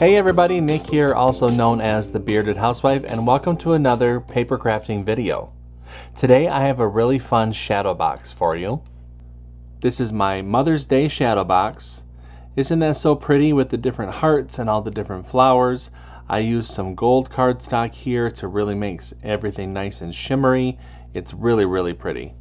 Hey everybody, Nick here, also known as the Bearded Housewife, and welcome to another paper crafting video. Today I have a really fun shadow box for you. This is my Mother's Day shadow box. Isn't that so pretty with the different hearts and all the different flowers? I used some gold cardstock here to really make everything nice and shimmery. It's really pretty.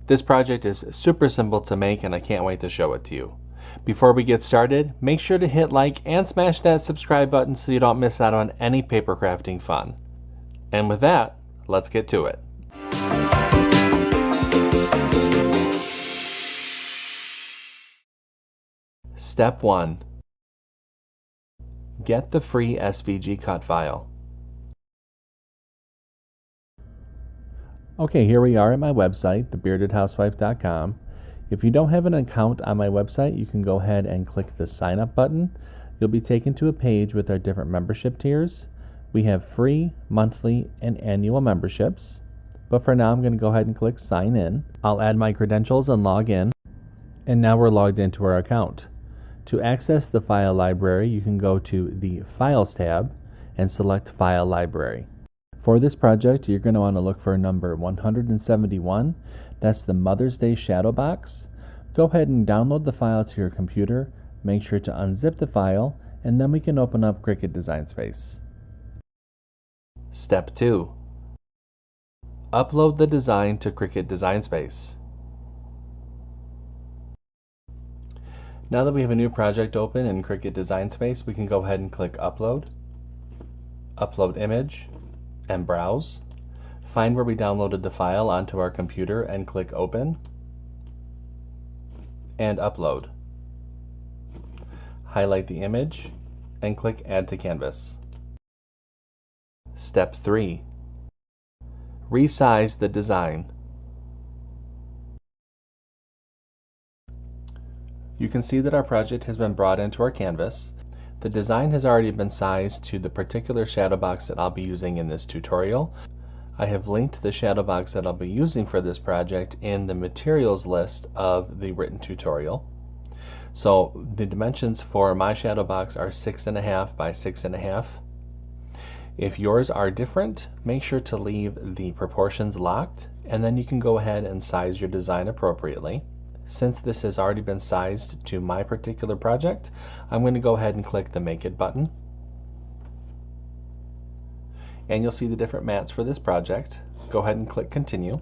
This project is super simple to make and I can't wait to show it to you. Before we get started, make sure to hit like and smash that subscribe button so you don't miss out on any paper crafting fun. And with that, let's get to it. Step 1. Get the free SVG cut file. Okay, here we are at my website, thebeardedhousewife.com. If you don't have an account on my website, you can go ahead and click the sign up button. You'll be taken to a page with our different membership tiers. We have free, monthly, and annual memberships. But for now, I'm going to go ahead and click sign in. I'll add my credentials and log in. And now we're logged into our account. To access the file library, you can go to the Files tab and select File Library. For this project, you're going to want to look for number 171. That's the Mother's Day shadow box. Go ahead and download the file to your computer. Make sure to unzip the file, and then we can open up Cricut Design Space. Step 2. Upload the design to Cricut Design Space. Now that we have a new project open in Cricut Design Space, we can go ahead and click Upload, Upload Image, and Browse. Find where we downloaded the file onto our computer and click Open and Upload. Highlight the image and click Add to Canvas. Step 3. Resize the design. You can see that our project has been brought into our canvas. The design has already been sized to the particular shadow box that I'll be using in this tutorial. I have linked the shadow box that I'll be using for this project in the materials list of the written tutorial. So the dimensions for my shadow box are 6.5 by 6.5. If yours are different, make sure to leave the proportions locked, and then you can go ahead and size your design appropriately. Since this has already been sized to my particular project, I'm going to go ahead and click the Make It button. And you'll see the different mats for this project. Go ahead and click Continue.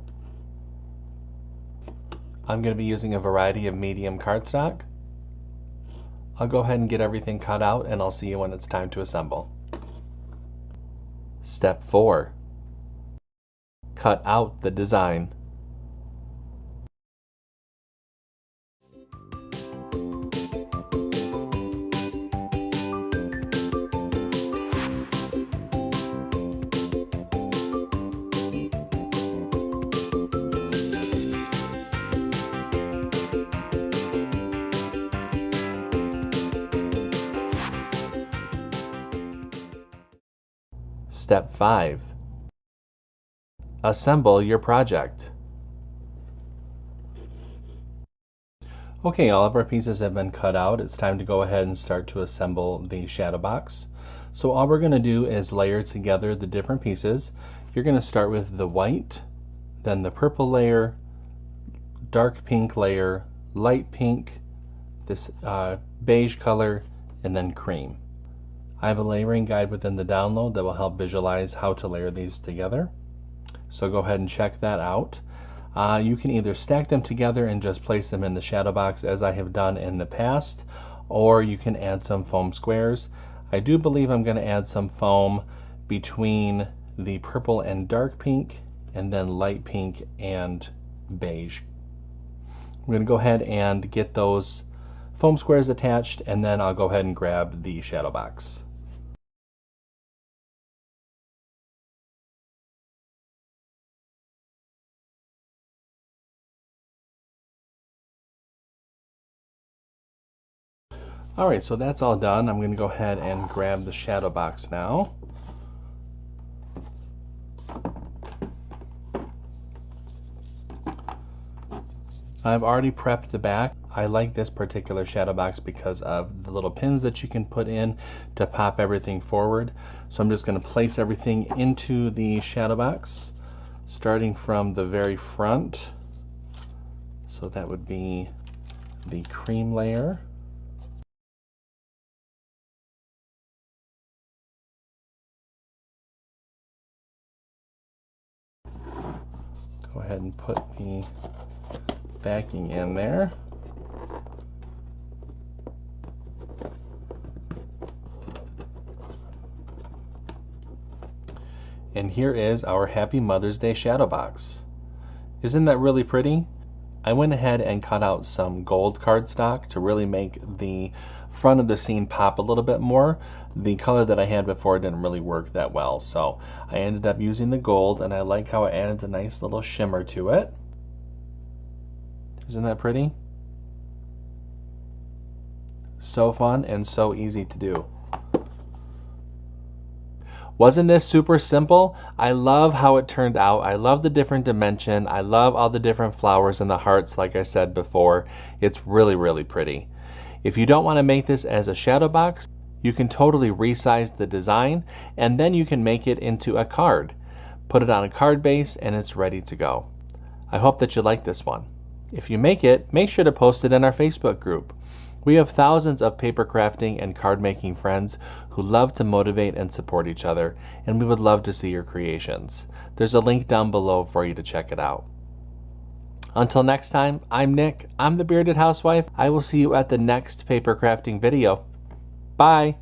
I'm going to be using a variety of medium cardstock. I'll go ahead and get everything cut out and I'll see you when it's time to assemble. Step 4. Cut out the design. Step 5. Assemble your project. Okay, all of our pieces have been cut out. It's time to go ahead and start to assemble the shadow box. So all we're going to do is layer together the different pieces. You're going to start with the white, then the purple layer, dark pink layer, light pink, this beige color, and then cream. I have a layering guide within the download that will help visualize how to layer these together. So go ahead and check that out. You can either stack them together and just place them in the shadow box as I have done in the past, or you can add some foam squares. I do believe I'm going to add some foam between the purple and dark pink, and then light pink and beige. I'm going to go ahead and get those foam squares attached, and then I'll go ahead and grab the shadow box. Alright, so that's all done. I'm going to go ahead and grab the shadow box now. I've already prepped the back. I like this particular shadow box because of the little pins that you can put in to pop everything forward. So I'm just going to place everything into the shadow box, starting from the very front. So that would be the cream layer. Go ahead and put the backing in there. And here is our Happy Mother's Day shadow box. Isn't that really pretty? I went ahead and cut out some gold cardstock to really make the front of the scene pop a little bit more. The color that I had before didn't really work that well, so I ended up using the gold, and I like how it adds a nice little shimmer to it. Isn't that pretty? So fun and so easy to do. Wasn't this super simple? I love how it turned out. I love the different dimension. I love all the different flowers and the hearts, like I said before. It's really, really pretty. If you don't want to make this as a shadow box, you can totally resize the design, and then you can make it into a card. Put it on a card base, and it's ready to go. I hope that you like this one. If you make it, make sure to post it in our Facebook group. We have thousands of paper crafting and card making friends who love to motivate and support each other, and we would love to see your creations. There's a link down below for you to check it out. Until next time, I'm Nick. I'm the Bearded Housewife. I will see you at the next paper crafting video. Bye!